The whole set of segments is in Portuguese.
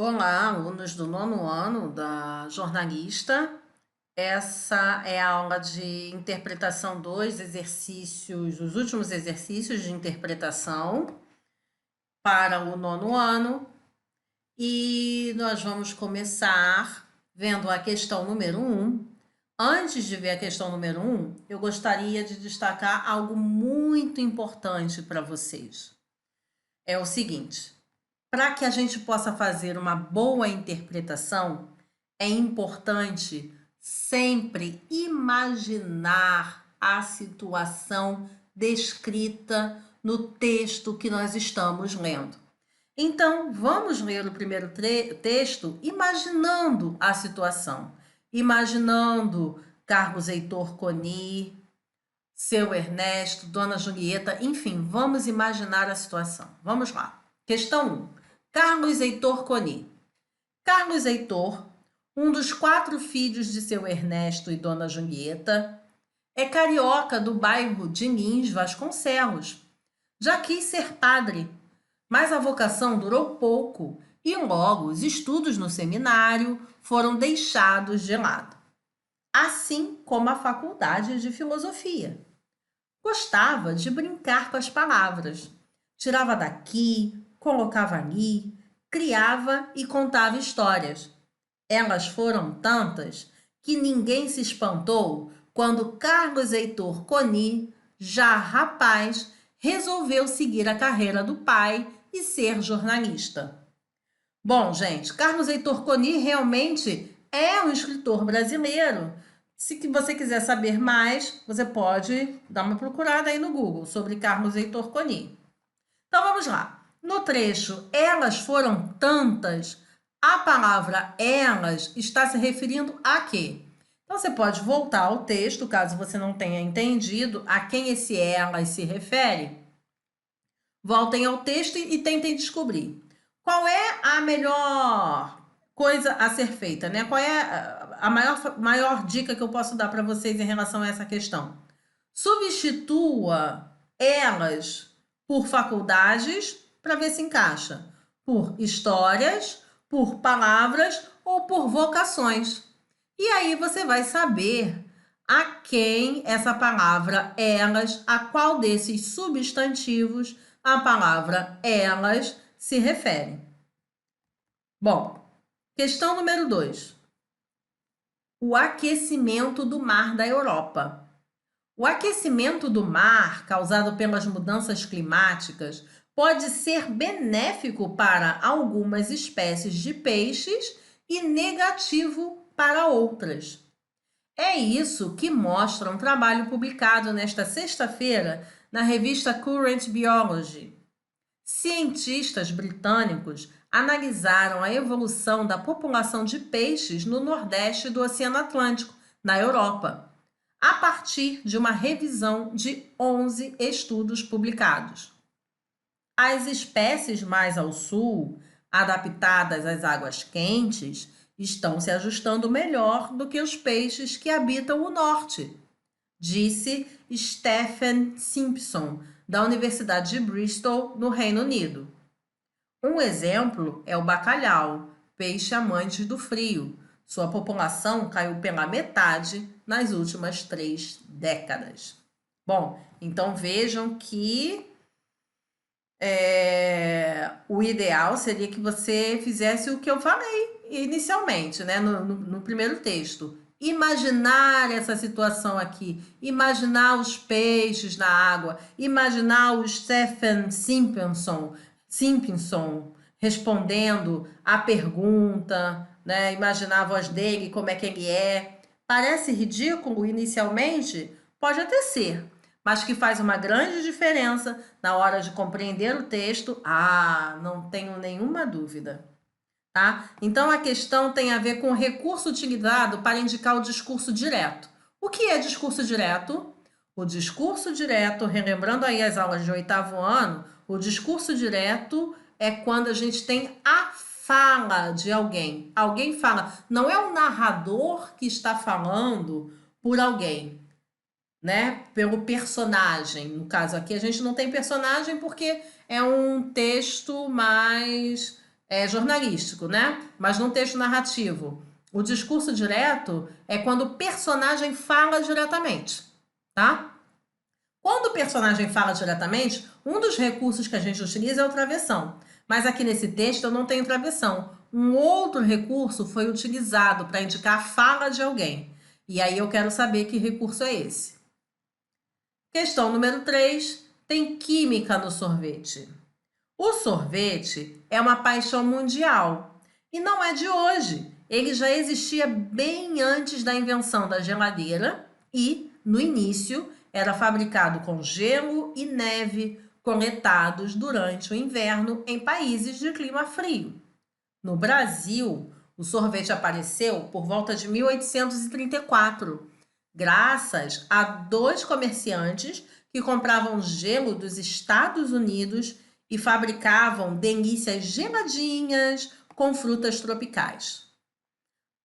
Olá, alunos do nono ano da jornalista. Essa é a aula de interpretação 2, exercícios, os últimos exercícios de interpretação para o nono ano. E nós vamos começar vendo a questão número 1. Antes de ver a questão número 1, eu gostaria de destacar algo muito importante para vocês. É o seguinte: para que a gente possa fazer uma boa interpretação, é importante sempre imaginar a situação descrita no texto que nós estamos lendo. Então, vamos ler o primeiro texto imaginando a situação, imaginando Carlos Heitor Coni, seu Ernesto, Dona Julieta, enfim, vamos imaginar a situação. Vamos lá. Questão 1. Carlos Heitor Coni. Carlos Heitor, um dos 4 filhos de seu Ernesto e Dona Julieta, é carioca do bairro de Lins, Vasconcelos. Já quis ser padre, mas a vocação durou pouco e logo os estudos no seminário foram deixados de lado, assim como a faculdade de filosofia. Gostava de brincar com as palavras. Tirava daqui, colocava ali, criava e contava histórias. Elas foram tantas que ninguém se espantou quando Carlos Heitor Coni, já rapaz, resolveu seguir a carreira do pai e ser jornalista. Bom, gente, Carlos Heitor Coni realmente é um escritor brasileiro. Se você quiser saber mais, você pode dar uma procurada aí no Google sobre Carlos Heitor Coni. Então vamos lá. No trecho Elas foram tantas, a palavra elas está se referindo a quê? Então você pode voltar ao texto, caso você não tenha entendido a quem esse elas se refere. Voltem ao texto e tentem descobrir. Qual é a melhor coisa a ser feita, né? Qual é a maior dica que eu posso dar para vocês em relação a essa questão? Substitua elas por faculdades para ver se encaixa. Por histórias, por palavras ou por vocações. E aí você vai saber a quem essa palavra elas, a qual desses substantivos a palavra elas se refere. Bom, questão número 2. O aquecimento do mar da Europa. O aquecimento do mar, causado pelas mudanças climáticas, pode ser benéfico para algumas espécies de peixes e negativo para outras. É isso que mostra um trabalho publicado nesta sexta-feira na revista Current Biology. Cientistas britânicos analisaram a evolução da população de peixes no nordeste do Oceano Atlântico, na Europa, a partir de uma revisão de 11 estudos publicados. As espécies mais ao sul, adaptadas às águas quentes, estão se ajustando melhor do que os peixes que habitam o norte, disse Stephen Simpson, da Universidade de Bristol, no Reino Unido. Um exemplo é o bacalhau, peixe amante do frio. Sua população caiu pela metade nas últimas 3 décadas. Bom, então vejam que o ideal seria que você fizesse o que eu falei inicialmente, né, no primeiro texto. Imaginar essa situação aqui, imaginar os peixes na água, imaginar o Stephen Simpson respondendo a pergunta, né, imaginar a voz dele, como é que ele é. Parece ridículo inicialmente? Pode até ser, mas que faz uma grande diferença na hora de compreender o texto, não tenho nenhuma dúvida. Tá? Então, a questão tem a ver com o recurso utilizado para indicar o discurso direto. O que é discurso direto? O discurso direto, relembrando aí as aulas de 8º ano, o discurso direto é quando a gente tem a fala de alguém. Alguém fala, não é o narrador que está falando por alguém, né? Pelo personagem. No caso aqui, a gente não tem personagem porque é um texto mais jornalístico, né? Mas num texto narrativo. O discurso direto é quando o personagem fala diretamente, tá? Quando o personagem fala diretamente, um dos recursos que a gente utiliza é o travessão. Mas aqui nesse texto eu não tenho travessão. Um outro recurso foi utilizado para indicar a fala de alguém. E aí eu quero saber que recurso é esse. Questão número 3. Tem química no sorvete. O sorvete é uma paixão mundial e não é de hoje. Ele já existia bem antes da invenção da geladeira e, no início, era fabricado com gelo e neve coletados durante o inverno em países de clima frio. No Brasil, o sorvete apareceu por volta de 1834, graças a dois comerciantes que compravam gelo dos Estados Unidos e fabricavam delícias geladinhas com frutas tropicais.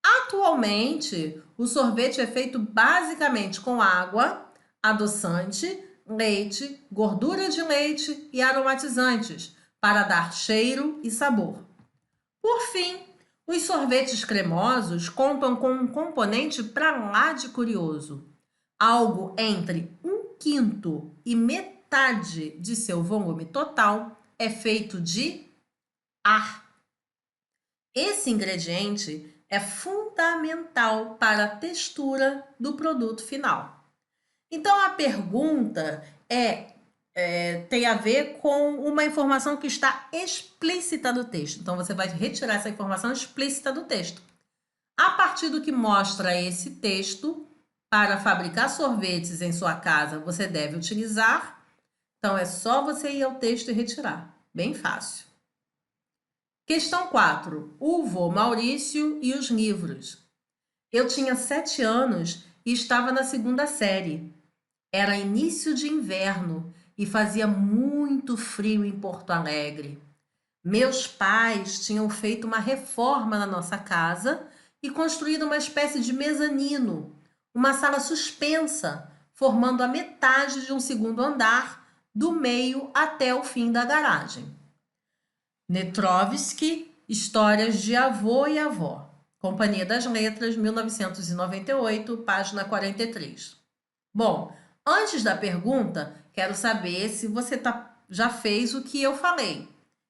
Atualmente, o sorvete é feito basicamente com água, adoçante, leite, gordura de leite e aromatizantes para dar cheiro e sabor. Por fim, os sorvetes cremosos contam com um componente para lá de curioso. Algo entre 1/5 e metade de seu volume total é feito de ar. Esse ingrediente é fundamental para a textura do produto final. Então a pergunta tem a ver com uma informação que está explícita no texto. Então você vai retirar essa informação explícita do texto. A partir do que mostra esse texto, para fabricar sorvetes em sua casa, você deve utilizar. Então é só você ir ao texto e retirar. Bem fácil. Questão 4. O vô Maurício e os livros. Eu tinha 7 anos e estava na segunda série. Era início de inverno e fazia muito frio em Porto Alegre. Meus pais tinham feito uma reforma na nossa casa e construído uma espécie de mezanino, uma sala suspensa, formando a metade de um segundo andar, do meio até o fim da garagem. Netrovsky, Histórias de Avô e Avó. Companhia das Letras, 1998, página 43. Bom, antes da pergunta, quero saber se você já fez o que eu falei.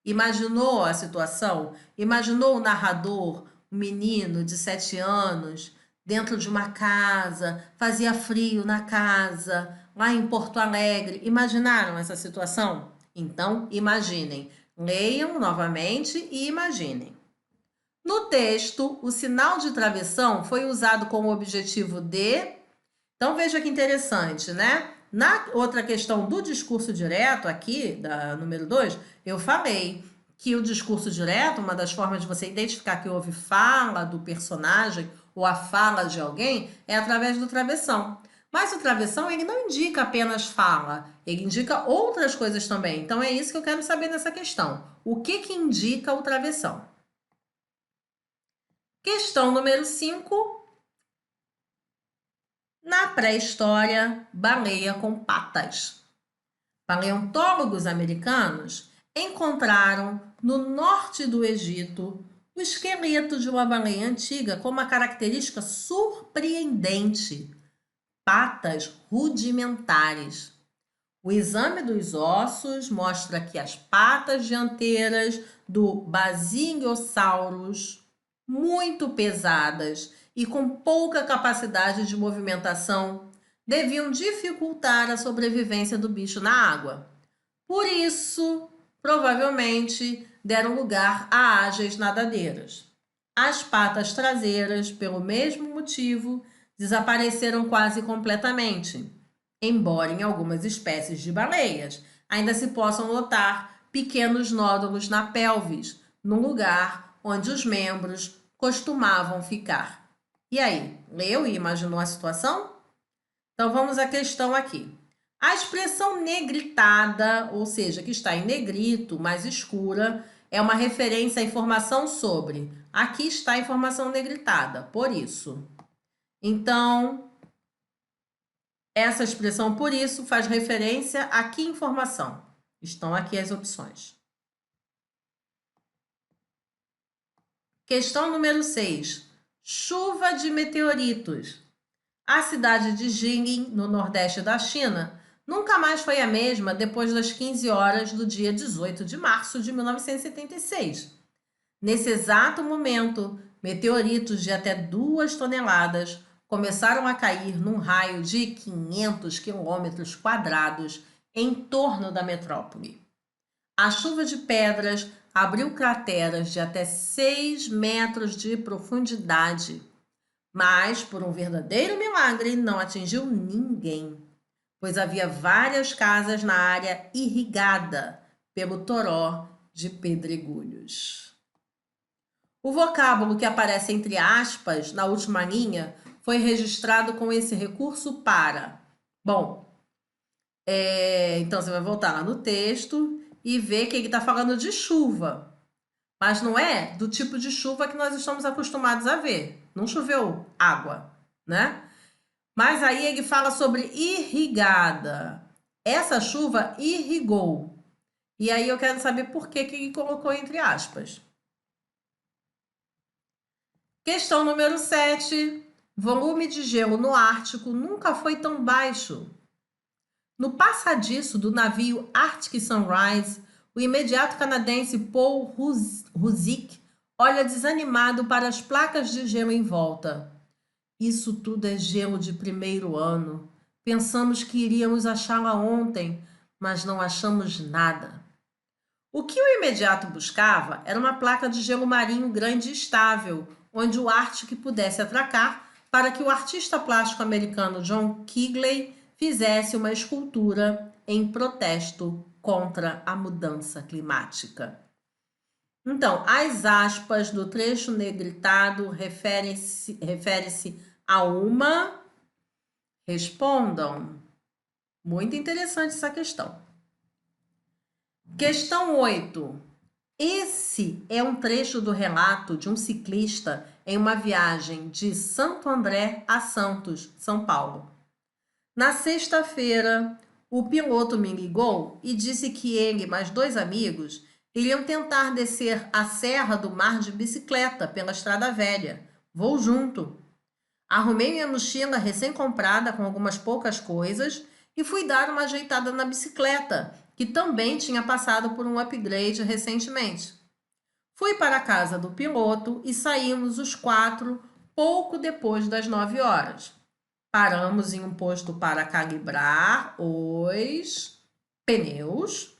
Imaginou a situação? Imaginou o narrador, um menino de 7 anos, dentro de uma casa, fazia frio na casa, lá em Porto Alegre. Imaginaram essa situação? Então, imaginem. Leiam novamente e imaginem. No texto, o sinal de travessão foi usado com o objetivo de... Então, veja que interessante, né? Na outra questão do discurso direto, aqui, da número 2, eu falei que o discurso direto, uma das formas de você identificar que houve fala do personagem ou a fala de alguém, é através do travessão. Mas o travessão, ele não indica apenas fala, ele indica outras coisas também. Então, é isso que eu quero saber nessa questão. O que indica o travessão? Questão número 5. Na pré-história, baleia com patas. Paleontólogos americanos encontraram no norte do Egito o esqueleto de uma baleia antiga com uma característica surpreendente: patas rudimentares. O exame dos ossos mostra que as patas dianteiras do Basiliosaurus, muito pesadas e com pouca capacidade de movimentação, deviam dificultar a sobrevivência do bicho na água. Por isso, provavelmente, deram lugar a ágeis nadadeiras. As patas traseiras, pelo mesmo motivo, desapareceram quase completamente, embora em algumas espécies de baleias ainda se possam notar pequenos nódulos na pelvis, no lugar onde os membros costumavam ficar. E aí, leu e imaginou a situação? Então vamos à questão aqui. A expressão negritada, ou seja, que está em negrito, mais escura, é uma referência à informação sobre. Aqui está a informação negritada, por isso. Então, essa expressão por isso faz referência a que informação? Estão aqui as opções. Questão número 6. Chuva de meteoritos. A cidade de Jingin, no nordeste da China, nunca mais foi a mesma depois das 15 horas do dia 18 de março de 1976. Nesse exato momento, meteoritos de até 2 toneladas começaram a cair num raio de 500 quilômetros quadrados em torno da metrópole. A chuva de pedras abriu crateras de até 6 metros de profundidade, mas, por um verdadeiro milagre, não atingiu ninguém, pois havia várias casas na área irrigada pelo toró de pedregulhos. O vocábulo que aparece entre aspas na última linha foi registrado com esse recurso para. Bom, então você vai voltar lá no texto e ver que ele está falando de chuva. Mas não é do tipo de chuva que nós estamos acostumados a ver. Não choveu água, né? Mas aí ele fala sobre irrigada. Essa chuva irrigou. E aí eu quero saber por que ele colocou entre aspas. Questão número 7. Volume de gelo no Ártico nunca foi tão baixo. No passadiço do navio Arctic Sunrise, o imediato canadense Paul Ruzick olha desanimado para as placas de gelo em volta. Isso tudo é gelo de primeiro ano. Pensamos que iríamos achá-la ontem, mas não achamos nada. O que o imediato buscava era uma placa de gelo marinho grande e estável, onde o Arctic pudesse atracar para que o artista plástico americano John Keighley fizesse uma escultura em protesto contra a mudança climática. Então, as aspas do trecho negritado refere-se a uma... Respondam. Muito interessante essa questão. Questão 8. Esse é um trecho do relato de um ciclista em uma viagem de Santo André a Santos, São Paulo. Na sexta-feira, o piloto me ligou e disse que ele e mais 2 amigos iriam tentar descer a Serra do Mar de bicicleta pela Estrada Velha. Vou junto. Arrumei minha mochila recém-comprada com algumas poucas coisas e fui dar uma ajeitada na bicicleta, que também tinha passado por um upgrade recentemente. Fui para a casa do piloto e saímos os 4 pouco depois das 9 horas. Paramos em um posto para calibrar os pneus.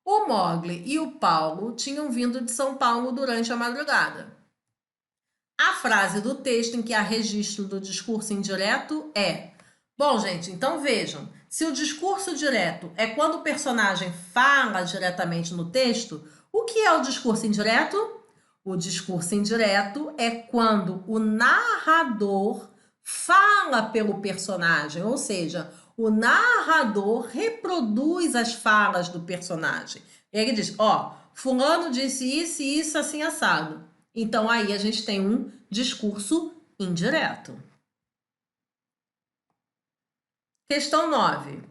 O Mogli e o Paulo tinham vindo de São Paulo durante a madrugada. A frase do texto em que há registro do discurso indireto é: bom, gente, então vejam, se o discurso direto é quando o personagem fala diretamente no texto, o que é o discurso indireto? O discurso indireto é quando o narrador fala pelo personagem, ou seja, o narrador reproduz as falas do personagem. Ele diz, fulano disse isso e isso assim assado. Então, aí a gente tem um discurso indireto. Questão 9.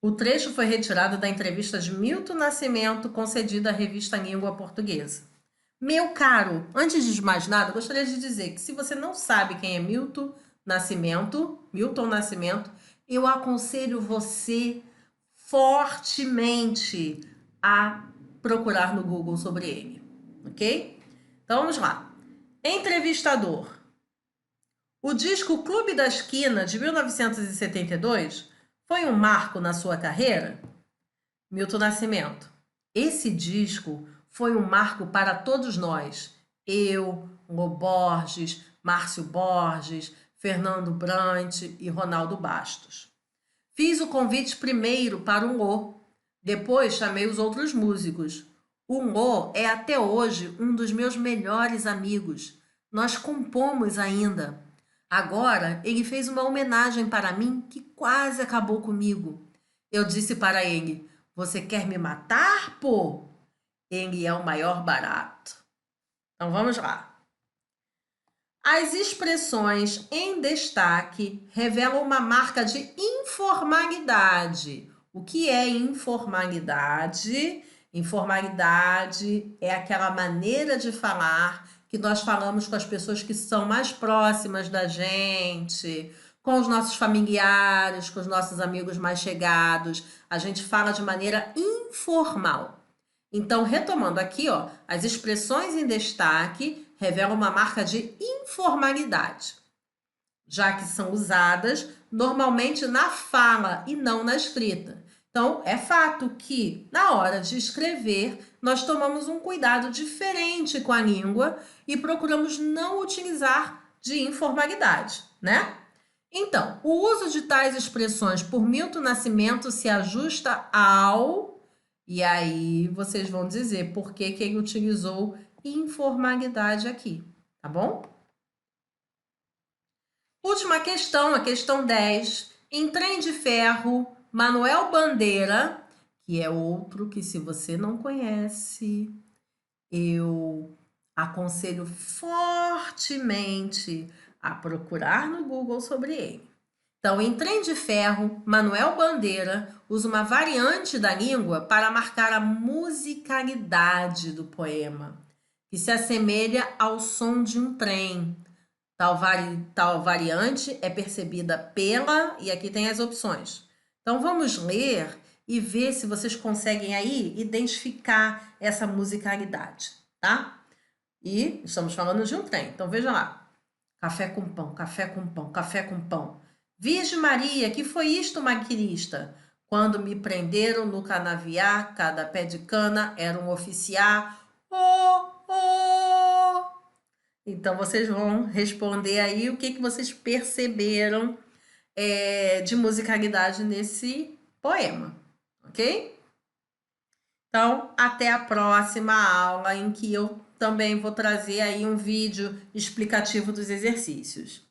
O trecho foi retirado da entrevista de Milton Nascimento concedida à revista Língua Portuguesa. Meu caro, antes de mais nada, gostaria de dizer que se você não sabe quem é Milton Nascimento, eu aconselho você fortemente a procurar no Google sobre ele, ok? Então vamos lá. Entrevistador. O disco Clube da Esquina, de 1972, foi um marco na sua carreira? Milton Nascimento. Esse disco foi um marco para todos nós. Eu, Lô Borges, Márcio Borges, Fernando Brant e Ronaldo Bastos. Fiz o convite primeiro para o Lô, depois chamei os outros músicos. O Lô é até hoje um dos meus melhores amigos. Nós compomos ainda. Agora, ele fez uma homenagem para mim que quase acabou comigo. Eu disse para ele, você quer me matar, pô? Ele é o maior barato. Então, vamos lá. As expressões em destaque revelam uma marca de informalidade. O que é informalidade? Informalidade é aquela maneira de falar que nós falamos com as pessoas que são mais próximas da gente, com os nossos familiares, com os nossos amigos mais chegados. A gente fala de maneira informal. Então, retomando aqui, ó, as expressões em destaque revelam uma marca de informalidade, já que são usadas normalmente na fala e não na escrita. Então, é fato que, na hora de escrever, nós tomamos um cuidado diferente com a língua e procuramos não utilizar de informalidade, né? Então, o uso de tais expressões por Milton Nascimento se ajusta ao... E aí vocês vão dizer por que que ele utilizou informalidade aqui, tá bom? Última questão, a questão 10. Em Trem de Ferro, Manuel Bandeira, que é outro que, se você não conhece, eu aconselho fortemente a procurar no Google sobre ele. Então, em Trem de Ferro, Manuel Bandeira usa uma variante da língua para marcar a musicalidade do poema, que se assemelha ao som de um trem. Tal variante é percebida pela... E aqui tem as opções. Então, vamos ler e ver se vocês conseguem aí identificar essa musicalidade, tá? E estamos falando de um trem. Então, veja lá. Café com pão, café com pão, café com pão. Virgem Maria, que foi isto, maquinista? Quando me prenderam no canaviar, cada pé de cana era um oficiar. Oh, oh! Então, vocês vão responder aí o que que vocês perceberam de musicalidade nesse poema, ok? Então, até a próxima aula, em que eu também vou trazer aí um vídeo explicativo dos exercícios.